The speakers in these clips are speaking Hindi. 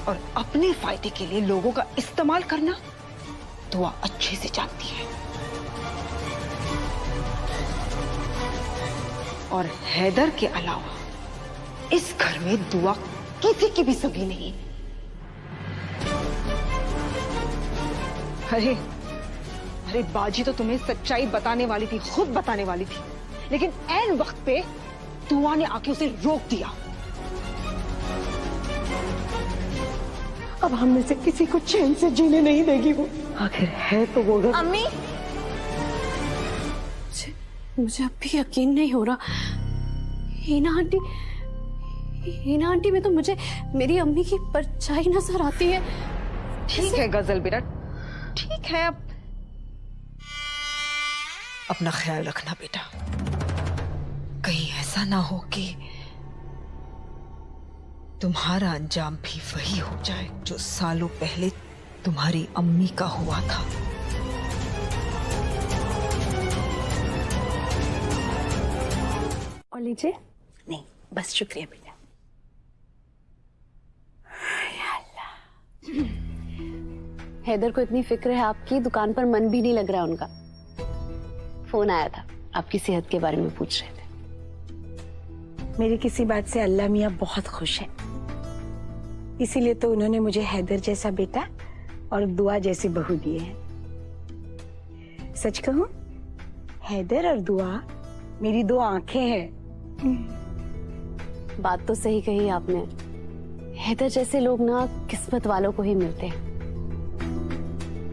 और अपने फायदे के लिए लोगों का इस्तेमाल करना दुआ अच्छे से जानती है। और हैदर के अलावा इस घर में दुआ किसी की भी सगी नहीं। अरे अरे बाजी तो तुम्हें सच्चाई बताने वाली थी, खुद बताने वाली थी, लेकिन ऐन वक्त पे दुआ ने आके उसे रोक दिया। अब हम में से किसी को चैन से जीने नहीं देगी वो। आखिर है तो वो घर। अम्मी, मुझे अब भी यकीन नहीं हो रहा। हीना आंटी में तो मुझे मेरी अम्मी की परछाई नजर आती है। ठीक है गजल बेटा, ठीक है। अब अपना ख्याल रखना बेटा, कहीं ऐसा ना हो कि तुम्हारा अंजाम भी वही हो जाए जो सालों पहले तुम्हारी अम्मी का हुआ था। और लीजिए। नहीं बस शुक्रिया बेटा। हैदर को इतनी फिक्र है आपकी, दुकान पर मन भी नहीं लग रहा उनका। फोन आया था, आपकी सेहत के बारे में पूछ रहे थे। मेरी किसी बात से अल्लाह मियाँ बहुत खुश है, इसीलिए तो उन्होंने मुझे हैदर जैसा बेटा और दुआ जैसी बहू दिए हैं। सच कहूं, हैदर और दुआ मेरी दो आंखें हैं। बात तो सही कही आपने। हैदर जैसे लोग ना किस्मत वालों को ही मिलते हैं।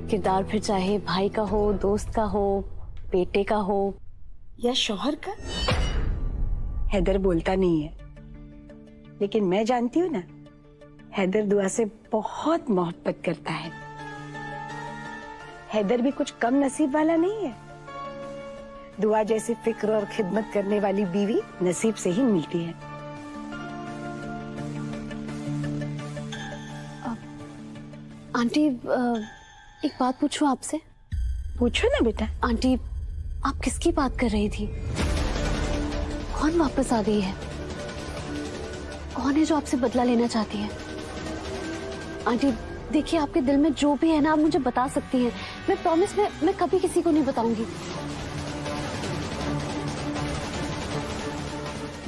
किरदार फिर चाहे भाई का हो, दोस्त का हो, बेटे का हो या शौहर का। हैदर बोलता नहीं है, लेकिन मैं जानती हूँ ना, हैदर दुआ से बहुत मोहब्बत करता है। हैदर भी कुछ कम नसीब वाला नहीं है। दुआ जैसी फिक्र और खिदमत करने वाली बीवी नसीब से ही मिलती है। आंटी, एक बात पूछूं आपसे? पूछो ना बेटा। आंटी, आप किसकी बात कर रही थी? कौन वापस आ गई है? कौन है जो आपसे बदला लेना चाहती है? आंटी देखिए, आपके दिल में जो भी है ना, आप मुझे बता सकती हैं। मैं प्रॉमिस, मैं कभी किसी को नहीं बताऊंगी।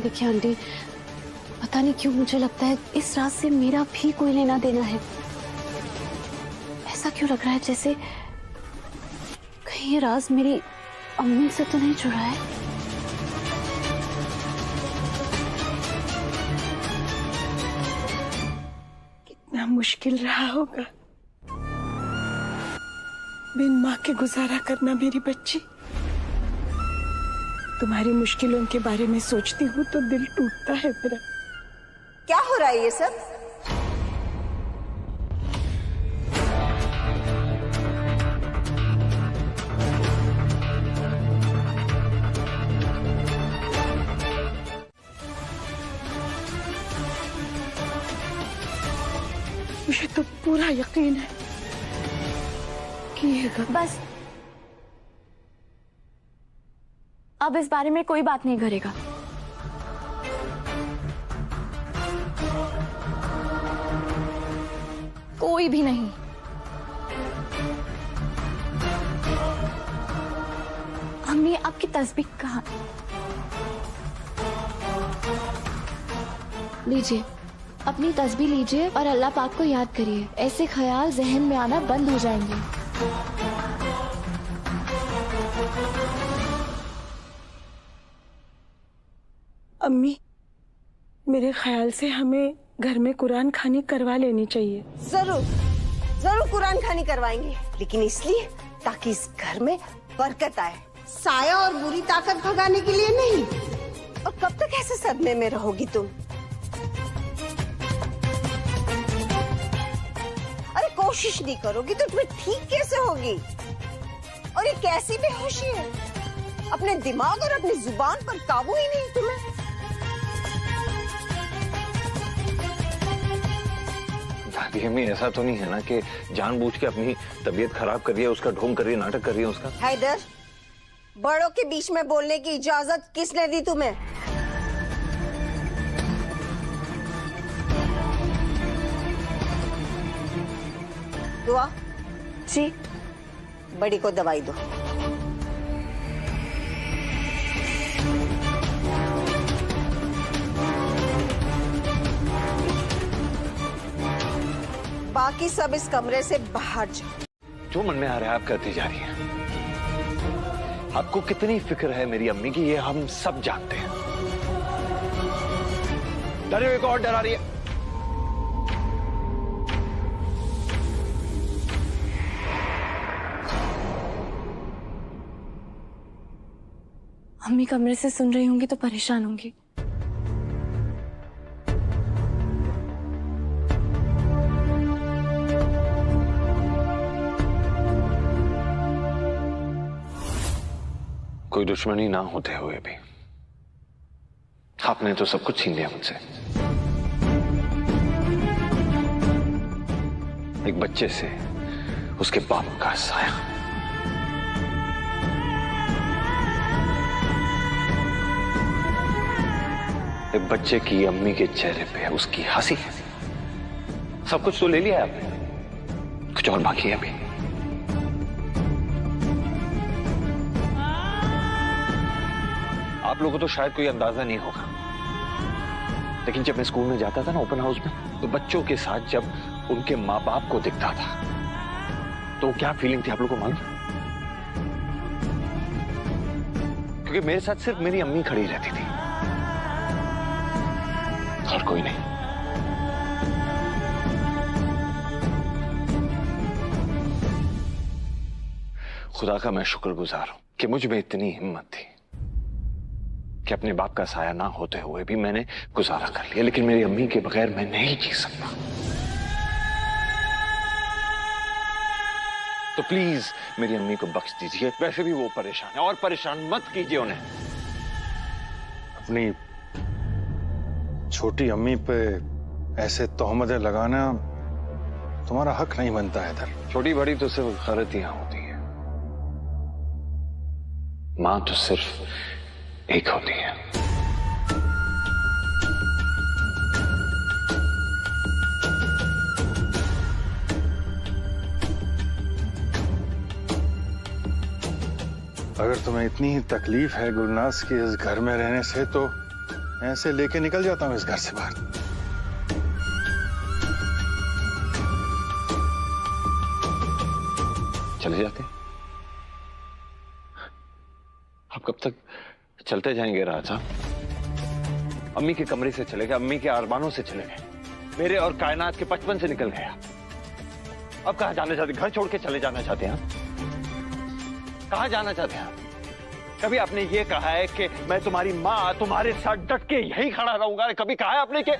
देखिए आंटी, पता नहीं क्यों मुझे लगता है इस रात से मेरा भी कोई लेना देना है। ऐसा क्यों लग रहा है जैसे कहीं ये राज मेरी अम्मी से तो नहीं जुड़ा है। कितना मुश्किल रहा होगा बिन माँ के गुजारा करना मेरी बच्ची। तुम्हारी मुश्किलों के बारे में सोचती हूँ तो दिल टूटता है मेरा। क्या हो रहा है ये सब? मुझे तो पूरा यकीन है कि ये बस अब इस बारे में कोई बात नहीं करेगा। कोई भी नहीं। अम्मी, आपकी तस्बीह कहाँ? लीजिए, अपनी तस्बीह लीजिए और अल्लाह पाक को याद करिए। ऐसे ख्याल जहन में आना बंद हो जाएंगे। अम्मी, मेरे ख्याल से हमें घर में कुरान खानी करवा लेनी चाहिए। जरूर जरूर कुरान खानी करवाएंगे, लेकिन इसलिए ताकि इस घर में बरकत आए, साया और बुरी ताकत भगाने के लिए नहीं। और कब तक ऐसे सदमे में रहोगी तुम? अरे कोशिश नहीं करोगी तो तुम्हें ठीक कैसे होगी? और ये कैसी बेहोशी है? अपने दिमाग और अपनी जुबान पर काबू ही नहीं तुम्हें। दादी अम्मी, ऐसा तो नहीं है ना कि जानबूझ के अपनी तबीयत खराब कर रही है, उसका ढोंग कर रही है, नाटक कर रही है उसका? हैदर, बड़ों के बीच में बोलने की इजाजत किसने दी तुम्हें? दुआ, जी। बड़ी को दवाई दो। बाकी सब इस कमरे से बाहर जाओ। जो मन में आ रहा है आप करती जा रही हैं। आपको कितनी फिक्र है मेरी अम्मी की, ये हम सब जानते हैं। डरे हुए को और डरा रही है। अम्मी कमरे से सुन रही होंगी तो परेशान होंगी। कोई दुश्मनी ना होते हुए भी आपने तो सब कुछ छीन लिया मुझसे। एक बच्चे से उसके बाप का साया, एक बच्चे की अम्मी के चेहरे पे उसकी हंसी, सब कुछ तो ले लिया आपने, कुछ और बाकी है अभी। आप लोगों को तो शायद कोई अंदाजा नहीं होगा, लेकिन जब मैं स्कूल में जाता था ना ओपन हाउस में, तो बच्चों के साथ जब उनके माँ बाप को दिखता था तो क्या फीलिंग थी आप लोगों को मालूम? क्योंकि मेरे साथ सिर्फ मेरी अम्मी खड़ी रहती थी और कोई नहीं। खुदा का मैं शुक्रगुजार हूं कि मुझ में इतनी हिम्मत थी कि अपने बाप का साया ना होते हुए भी मैंने गुजारा कर लिया, लेकिन मेरी अम्मी के बगैर मैं नहीं जी सकता। तो प्लीज मेरी अम्मी को बख्श दीजिए, वैसे भी वो परेशान है और परेशान मत कीजिए उन्हें। अपनी छोटी अम्मी पे ऐसे तोहमतें लगाना तुम्हारा हक नहीं बनता है इधर। छोटी बड़ी तो सिर्फ गलतियां होती हैं, मां तो सिर्फ एक होती है। अगर तुम्हें इतनी ही तकलीफ है गुलनाज के इस घर में रहने से, तो ऐसे लेके निकल जाता हूं इस घर से बाहर। चले जाते? आप कब तक चलते जाएंगे राजा? अम्मी के कमरे से चले गए, अम्मी के अरमानों से चले गए, मेरे और कायनात के बचपन से निकल गए। अब कहां जाना चाहते? घर छोड़ के चले जाना चाहते हैं? कहां जाना चाहते हैं? कभी आपने ये कहा है कि मैं तुम्हारी मां तुम्हारे साथ डट के यहीं खड़ा रहूंगा? कभी कहा है आपने कि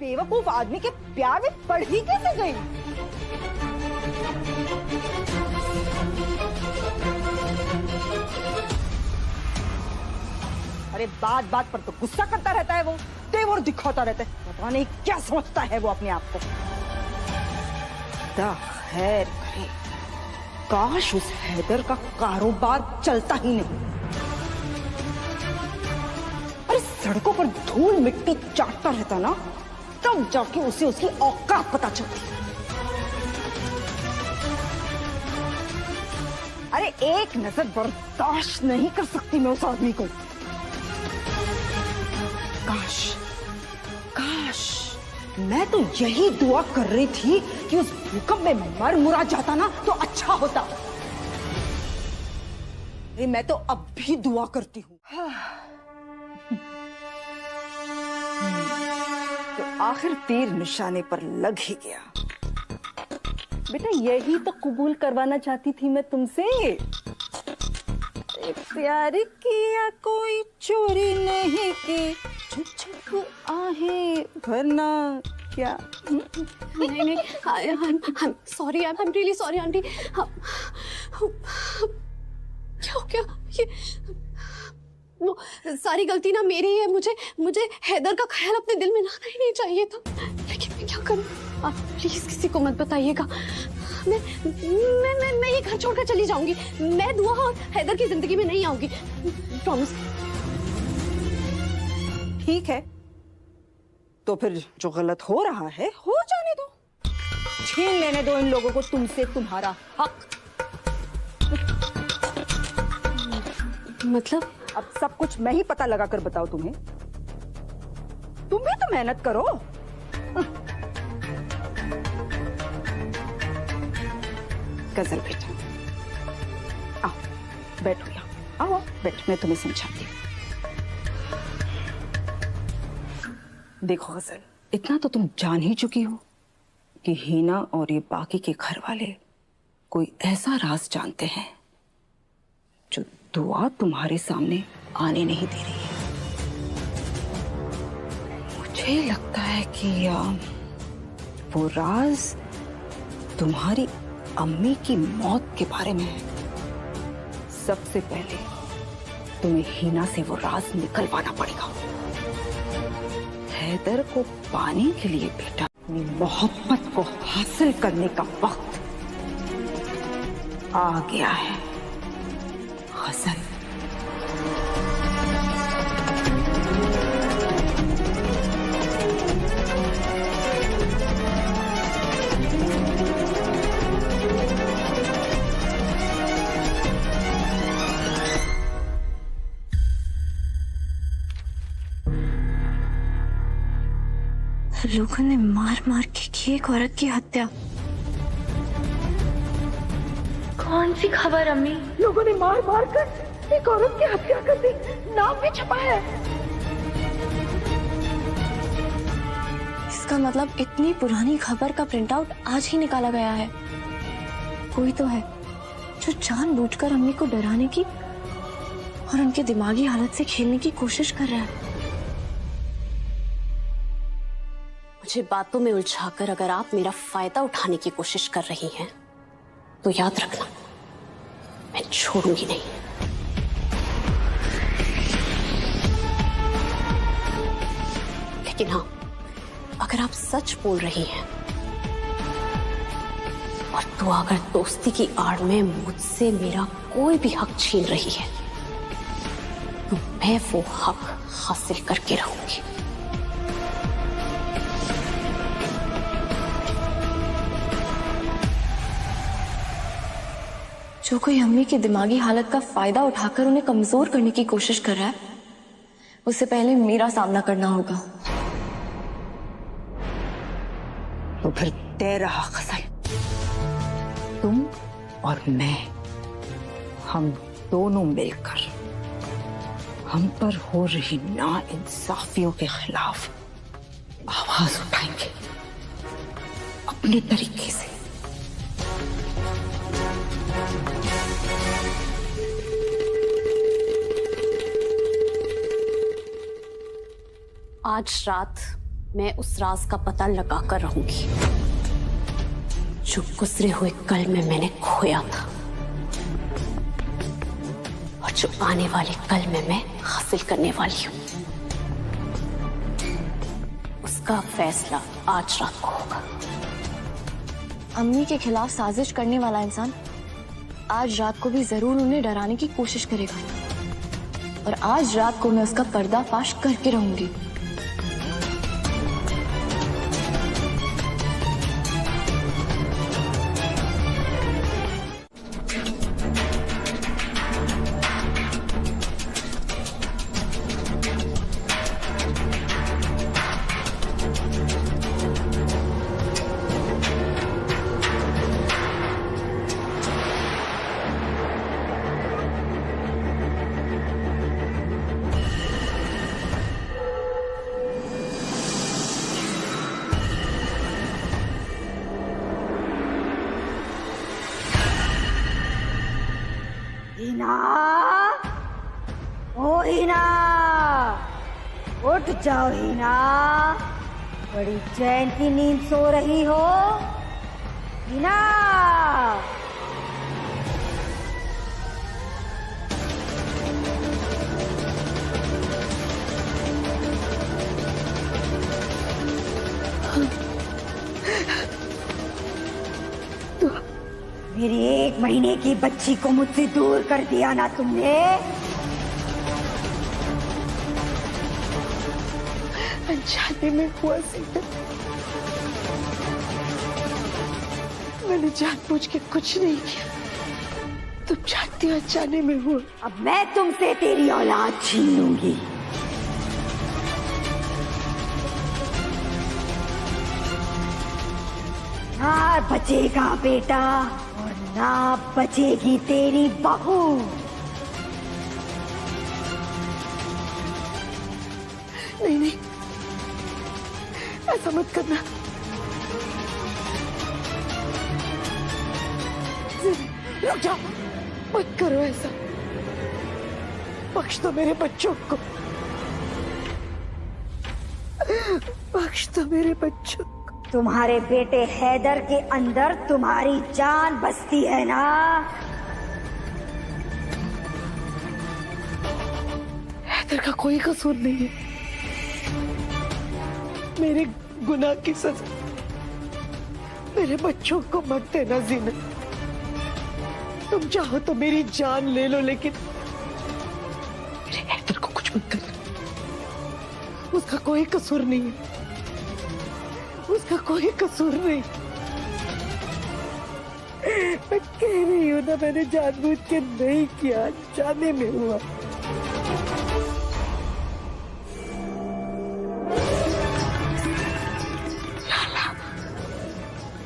बेवकूफ आदमी के प्यार में पड़ ही कैसे गई? अरे बात बात पर तो गुस्सा करता रहता है वो, तेवर दिखाता रहता है, पता नहीं क्या सोचता है वो अपने आप को। खैर करे, काश उस हैदर का कारोबार चलता ही नहीं। अरे सड़कों पर धूल मिट्टी चाटता रहता ना, तब जाके उसे उसकी औकात पता चलती। अरे एक नजर बर्दाश्त नहीं कर सकती मैं उस आदमी को। काश काश मैं तो यही दुआ कर रही थी कि उस भूकंप में मर मुरा जाता ना तो अच्छा होता। मैं तो अब भी दुआ करती हूँ। तो आखिर तीर निशाने पर लग ही गया। बेटा यही तो कबूल करवाना चाहती थी मैं तुमसे। प्यार किया कोई चोरी नहीं की, छुप छुप आहे भरना क्या। नहीं नहीं, I'm sorry, I'm really sorry aunty. क्या हो गया? ये वो सारी गलती ना मेरी है। मुझे हैदर का ख्याल अपने दिल में लाना ही नहीं चाहिए था, लेकिन मैं क्या करूं? आप प्लीज किसी को मत बताइएगा। मैं ये घर छोड़कर चली जाऊंगी। मैं दुआ और हैदर की जिंदगी में नहीं आऊंगी, प्रॉमिस। ठीक है, तो फिर जो गलत हो रहा है हो जाने दो, छीन लेने दो इन लोगों को तुमसे तुम्हारा हक। मतलब अब सब कुछ मैं ही पता लगा कर बताओ तुम्हें। तुम भी तो मेहनत करो। गजल बेटा, आओ बैठो यहाँ, आओ बैठ, मैं तुम्हें समझाती हूँ। देखो गजल, इतना तो तुम जान ही चुकी हो कि हीना और ये बाकी के घर वाले कोई ऐसा राज जानते हैं जो दुआ तुम्हारे सामने आने नहीं दे रही है। मुझे लगता है कि वो राज तुम्हारी अम्मी की मौत के बारे में है। सबसे पहले तुम्हें हीना से वो राज निकलवाना पड़ेगा। हैदर को पाने के लिए बेटा, अपनी मोहब्बत को हासिल करने का वक्त आ गया है। गजल, लोगों ने मार मार के की एक औरत की हत्या। कौन सी खबर अम्मी? लोगों ने मार मार कर एक औरत की हत्या कर दी, नाम भी छपा है। इसका मतलब इतनी पुरानी खबर का प्रिंट आउट आज ही निकाला गया है। कोई तो है जो जानबूझकर अम्मी को डराने की और उनके दिमागी हालत से खेलने की कोशिश कर रहा है। मुझे बातों में उलझाकर अगर आप मेरा फायदा उठाने की कोशिश कर रही हैं, तो याद रखना मैं छोड़ूंगी नहीं। लेकिन हाँ, अगर आप सच बोल रही हैं और तो अगर दोस्ती की आड़ में मुझसे मेरा कोई भी हक छीन रही है, तो मैं वो हक हासिल करके रहूंगी। जो कोई अम्मी की दिमागी हालत का फायदा उठाकर उन्हें कमजोर करने की कोशिश कर रहा है, उससे पहले मेरा सामना करना होगा। तो फिर तय रहा गजल, तुम और मैं, हम दोनों मिलकर हम पर हो रही नाइंसाफियों के खिलाफ आवाज उठाएंगे अपने तरीके से। आज रात मैं उस राज का पता लगाकर रहूंगी जो गुजरे हुए कल में मैंने खोया था और जो आने वाले कल में मैं हासिल करने वाली हूं। उसका फैसला आज रात को होगा। अम्मी के खिलाफ साजिश करने वाला इंसान आज रात को भी जरूर उन्हें डराने की कोशिश करेगा और आज रात को मैं उसका पर्दाफाश करके रहूंगी। हीना, ओ हीना, उठ जाओ हीना, बड़ी चैन की नींद सो रही हो। हीना, मेरी 1 महीने की बच्ची को मुझसे दूर कर दिया ना तुमने। अनजाने में हुआ सीता। मैंने जानबूझ के कुछ नहीं किया, तुम जानती हो अनजाने में हुआ। अब मैं तुमसे तेरी औलाद छीन लूंगी। ना बचेगा बेटा और ना बचेगी तेरी बहू। नहीं नहीं, ऐसा मत करना। रुक जाओ, मत करो ऐसा। बख्श दो मेरे बच्चों को, बख्श दो मेरे बच्चों को। तुम्हारे बेटे हैदर के अंदर तुम्हारी जान बसती है ना? हैदर का कोई कसूर नहीं है, मेरे गुनाह की सजा मेरे बच्चों को मत देना ज़ीनत। तुम चाहो तो मेरी जान ले लो, लेकिन मेरे हैदर को कुछ मत करना। उसका कोई कसूर नहीं है, उसका कोई कसूर नहीं। मैं कह रही हूँ ना, मैंने जानबूझ के नहीं किया, जाने में हुआ।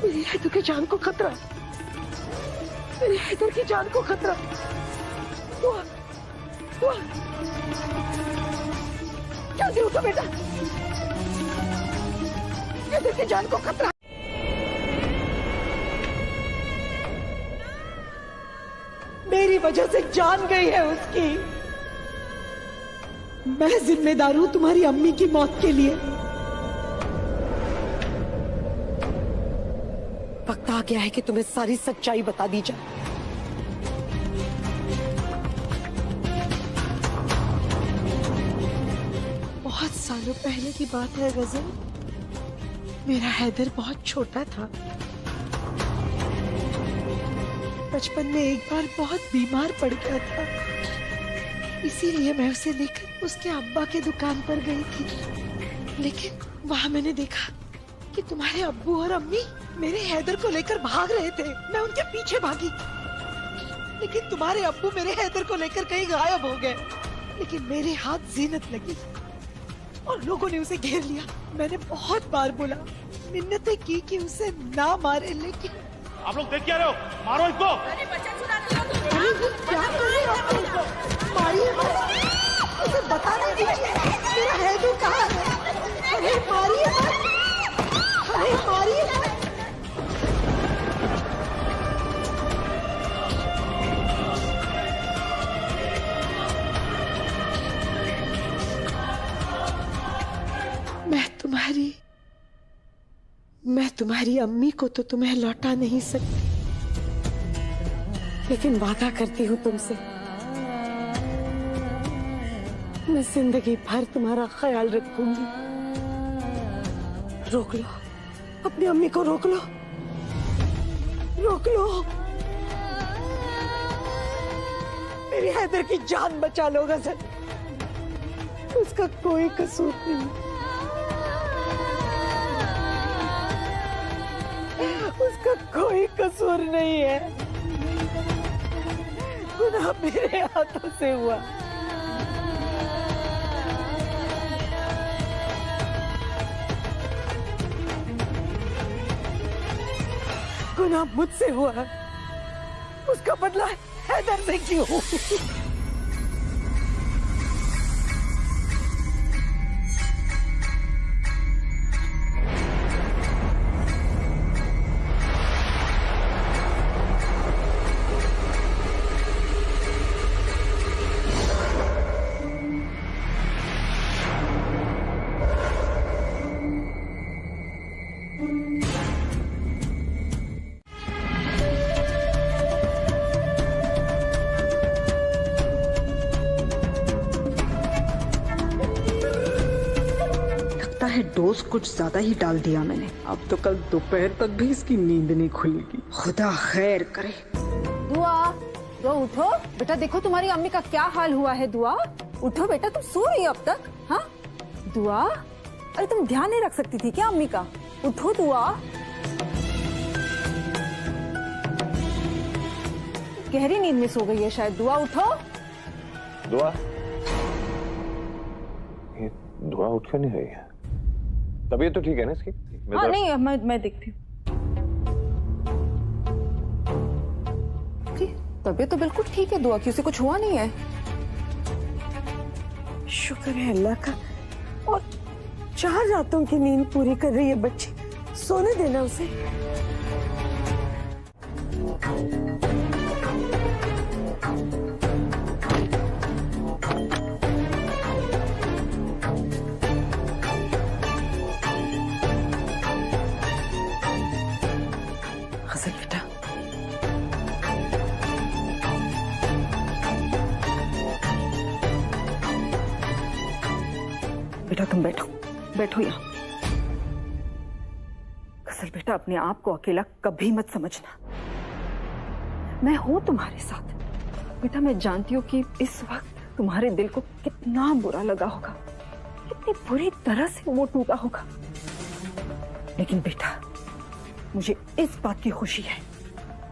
मेरी हैदर की जान को खतरा, मेरी हैदर की जान को खतरा। दुआ, दुआ। जल्दी उठो बेटा, हैदर की जान को खतरा। मेरी वजह से जान गई है उसकी। मैं जिम्मेदार हूं तुम्हारी अम्मी की मौत के लिए। वक्त आ गया है कि तुम्हें सारी सच्चाई बता दी जाए। बहुत सालों पहले की बात है गजल। मेरा हैदर बहुत छोटा था। बचपन में एक बार बहुत बीमार पड़ गया था, इसीलिए मैं उसे लेकर उसके अब्बा के दुकान पर गई थी। लेकिन वहां मैंने देखा कि तुम्हारे अब्बू और अम्मी मेरे हैदर को लेकर भाग रहे थे। मैं उनके पीछे भागी, लेकिन तुम्हारे अब्बू मेरे हैदर को लेकर कहीं गायब हो गए। लेकिन मेरे हाथ ज़ीनत लगी और लोगों ने उसे घेर लिया। मैंने बहुत बार बोला, मिन्नतें की कि उसे ना मारे, लेकिन आप लोग देख क्या रहे हो? मारो इसको। अरे क्या कर रहे हो आप लोग? मारिए मत, उसे बताने दीजिए मेरा हैदर कहाँ है। अरे मारिए मत, अरे मारिए मत। मैं तुम्हारी अम्मी को तो तुम्हें लौटा नहीं सकती, लेकिन वादा करती हूँ तुमसे, मैं जिंदगी भर तुम्हारा ख्याल रखूंगी। रोक लो, अपनी अम्मी को रोक लो, रोक लो। मेरी हैदर की जान बचा लो गजल, उसका कोई कसूर नहीं, उसका कोई कसूर नहीं है। गुनाह मेरे हाथों से हुआ। गुनाह मुझसे हुआ, उसका बदला हैदर से क्यों? है डोज कुछ ज्यादा ही डाल दिया मैंने। अब तो कल दोपहर तक भी इसकी नींद नहीं खुलेगी, खुदा खैर करे। दुआ, दुआ उठो बेटा, देखो तुम्हारी अम्मी का क्या हाल हुआ है। दुआ उठो बेटा, तुम सो रही हो अब तक? हाँ दुआ, अरे तुम ध्यान नहीं रख सकती थी क्या अम्मी का? उठो दुआ। गहरी नींद में सो गई है शायद। दुआ उठो। दुआ? ये दुआ उठ क्यों नहीं रही है? तबीयत तो ठीक है ना इसकी? हाँ नहीं, मैं देखती हूँ। तबीयत तो बिल्कुल ठीक है दुआ की, उसे कुछ हुआ नहीं है। शुक्र है अल्लाह का। और 4 रातों की नींद पूरी कर रही है बच्ची, सोने देना उसे। गजल बेटा, बेटा तुम बैठो, बैठो यहाँ। गजल बेटा, अपने आप को अकेला कभी मत समझना, मैं हूं तुम्हारे साथ। बेटा मैं जानती हूँ कि इस वक्त तुम्हारे दिल को कितना बुरा लगा होगा, कितनी बुरी तरह से वो टूटा होगा, लेकिन बेटा मुझे इस बात की खुशी है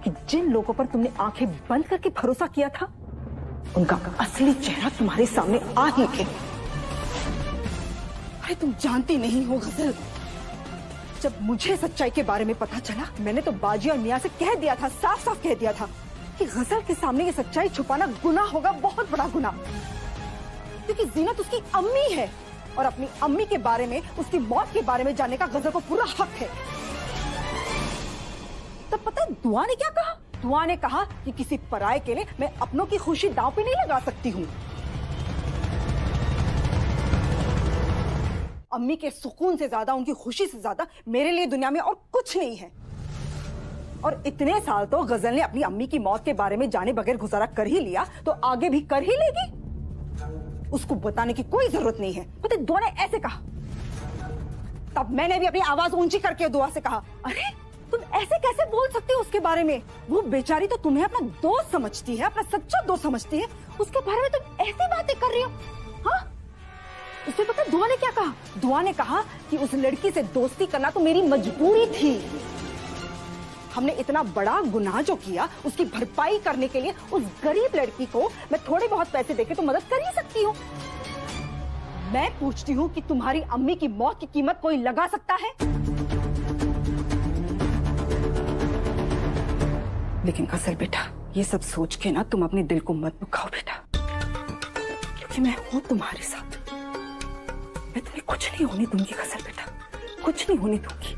कि जिन लोगों पर तुमने आंखें बंद करके भरोसा किया था, उनका असली चेहरा तुम्हारे सामने आ ही गया। अरे तुम जानती नहीं हो गजल, जब मुझे सच्चाई के बारे में पता चला, मैंने तो बाजी और मियां से कह दिया था, साफ साफ कह दिया था कि गजल के सामने ये सच्चाई छुपाना गुनाह होगा, बहुत बड़ा गुनाह। क्योंकि जीनत उसकी अम्मी है और अपनी अम्मी के बारे में, उसकी मौत के बारे में जानने का गजल को पूरा हक है। तब पता है दुआ ने क्या कहा? दुआ ने कहा कि किसी पराये के लिए मैं अपनों की खुशी दांव पे नहीं लगा सकती हूँ। अम्मी के सुकून से ज्यादा, उनकी खुशी से ज्यादा मेरे लिए दुनिया में और कुछ नहीं है। और इतने साल तो गजल ने अपनी अम्मी की मौत के बारे में जाने बगैर गुजारा कर ही लिया, तो आगे भी कर ही लेगी। उसको बताने की कोई जरूरत नहीं है। पता है दुआ ने ऐसे कहा, तब मैंने भी अपनी आवाज ऊंची करके दुआ से कहा, अरे तुम ऐसे कैसे बोल सकते हो उसके बारे में? वो बेचारी तो तुम्हें अपना दोस्त समझती है, अपना सच्चा दोस्त समझती है, उसके बारे में तुम ऐसी बातें कर रही हो? हाँ, उसने पता दुआ ने क्या कहा? दुआ ने कहा कि उस लड़की से दोस्ती करना तो मेरी मजबूरी थी। हमने इतना बड़ा गुनाह जो किया, उसकी भरपाई करने के लिए उस गरीब लड़की को मैं थोड़े बहुत पैसे देके तो मदद कर ही सकती हूँ। मैं पूछती हूँ कि तुम्हारी अम्मी की मौत की कीमत कोई लगा सकता है? लेकिन गजल बेटा, ये सब सोच के ना तुम अपने दिल को मत दुखाओ बेटा, क्योंकि मैं हूं तुम्हारे साथ। मैं तुम्हें कुछ नहीं होने दूंगी गजल बेटा, कुछ नहीं होने दूंगी।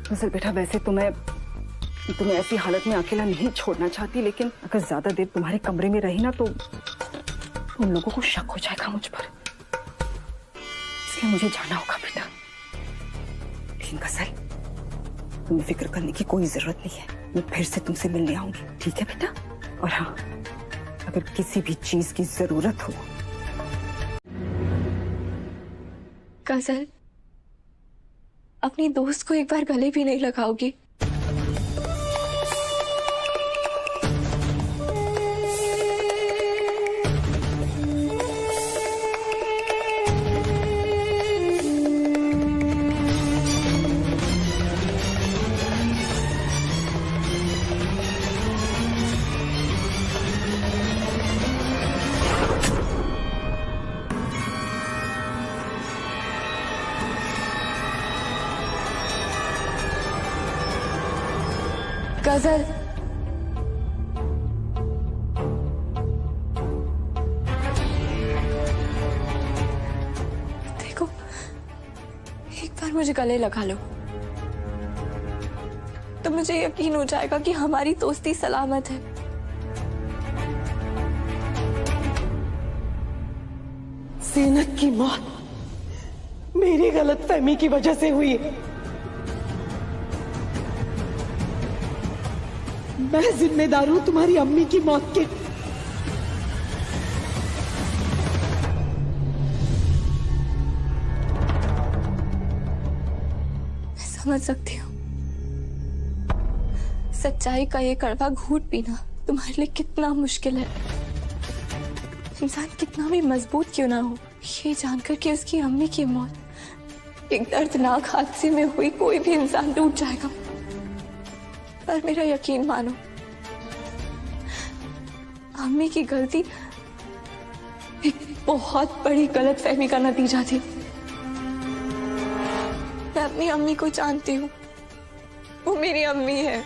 गजल बेटा, वैसे तो मैं तुम्हें ऐसी हालत में अकेला नहीं छोड़ना चाहती, लेकिन अगर ज्यादा देर तुम्हारे कमरे में रही ना तो उन लोगों को शक हो जाएगा मुझ पर, इसलिए मुझे जाना होगा बेटा। लेकिन गजल, तुम्हें फिक्र करने की कोई जरूरत नहीं है, मैं फिर से तुमसे मिलने आऊंगी, ठीक है बेटा? और हाँ, अगर किसी भी चीज की जरूरत हो। गजल, अपनी दोस्त को एक बार गले भी नहीं लगाओगी? गजल, देखो एक बार मुझे गले लगा लो तो मुझे यकीन हो जाएगा कि हमारी दोस्ती सलामत है। जीनत की मौत मेरी गलतफहमी की वजह से हुई है। मैं जिम्मेदार हूं तुम्हारी अम्मी की मौत के। मैं समझ सकती हूँ, सच्चाई का ये कड़वा घूंट पीना तुम्हारे लिए कितना मुश्किल है। इंसान कितना भी मजबूत क्यों ना हो, ये जानकर कि उसकी अम्मी की मौत एक दर्दनाक हादसे में हुई, कोई भी इंसान टूट जाएगा। पर मेरा यकीन मानो, अम्मी की गलती एक बहुत बड़ी गलतफहमी का नतीजा थी। मैं अपनी अम्मी को जानती हूँ, वो मेरी अम्मी है।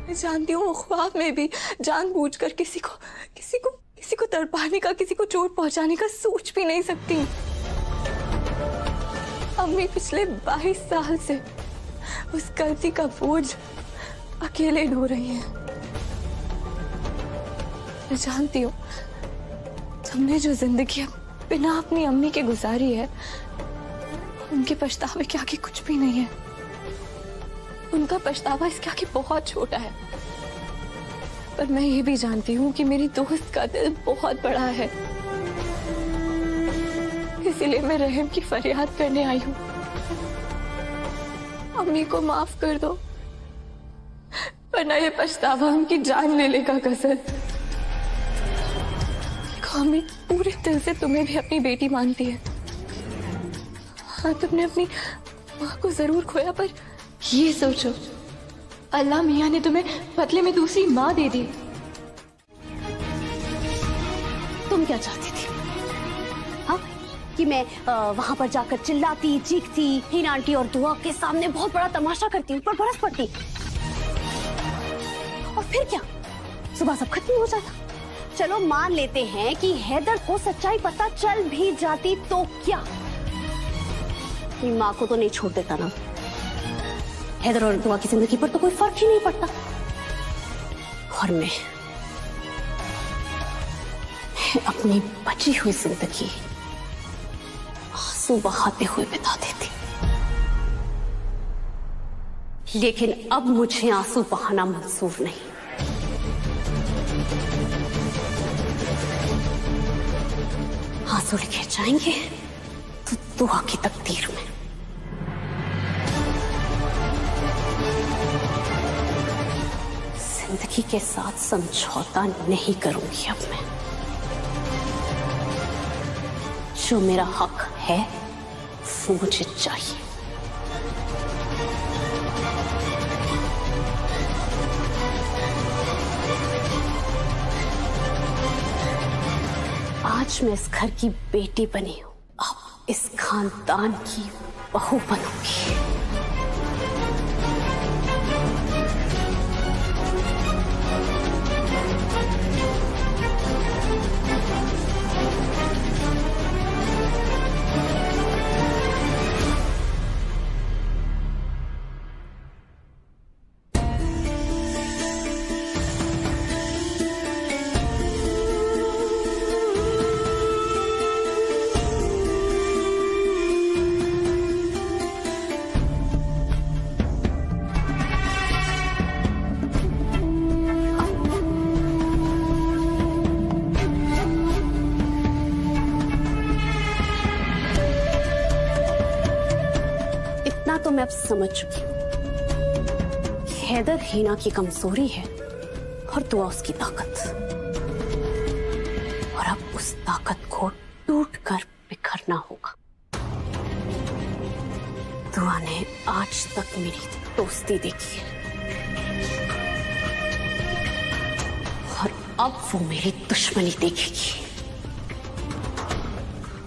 मैं जानती हूँ वो ख्वाब में भी जानबूझकर किसी को तड़पाने का, किसी को चोट पहुंचाने का सोच भी नहीं सकती। अम्मी पिछले 22 साल से उस गलती का बोझ अकेले ढो रही हैं। मैं जानती हूँ तुमने जो जिंदगी बिना अपनी अम्मी के गुजारी है, उनके पछतावे के आगे कुछ भी नहीं है। उनका पछतावा इसके आगे बहुत छोटा है। पर मैं ये भी जानती हूँ कि मेरी दोस्त का दिल बहुत बड़ा है, इसीलिए मैं रहम की फरियाद करने आई हूँ। अम्मी को माफ कर दो, वरना ये पछतावा उनकी जान ले लेगा। गजल, अम्मी पूरे दिल से तुम्हें भी अपनी बेटी मानती है। हाँ, तुमने अपनी माँ को जरूर खोया, पर ये सोचो, अल्लाह मियाँ ने तुम्हें बदले में दूसरी माँ दे दी। तुम क्या चाहती थी? हाँ, कि मैं वहां पर जाकर चिल्लाती, चीखती, हिना आंटी और दुआ के सामने बहुत बड़ा तमाशा करती, ऊपर बरस पड़ती, और फिर क्या सुबह सब खत्म हो जाता। चलो मान लेते हैं कि हैदर को सच्चाई पता चल भी जाती तो क्या, अपनी माँ को तो नहीं छोड़ देता ना। हैदर और दुआ की जिंदगी पर तो कोई फर्क ही नहीं पड़ता। और मैं अपनी बची हुई जिंदगी आंसू बहाते हुए बिता देती, लेकिन अब मुझे आंसू बहाना मंजूर नहीं। आंसू लिखे जाएंगे तो दुआ की तकदीर में। जिंदगी के साथ समझौता नहीं करूंगी अब मैं। जो मेरा हक है वो मुझे चाहिए। आज मैं इस घर की बेटी बनी हूं, अब इस खानदान की बहू बनूंगी। तो मैं अब समझ चुकी हूं, हैदर हिना की कमजोरी है और दुआ उसकी ताकत, और अब उस ताकत को टूटकर बिखरना होगा। दुआ ने आज तक मेरी दोस्ती देखी है, और अब वो मेरी दुश्मनी देखेगी।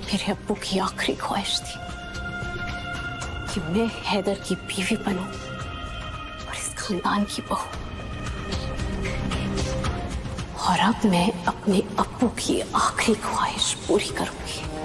मेरे अब्बू की आखिरी ख्वाहिश थी कि मैं हैदर की बीवी बनूं और इस खानदान की बहू, और अब मैं अपने अब्बू की आखिरी ख्वाहिश पूरी करूंगी।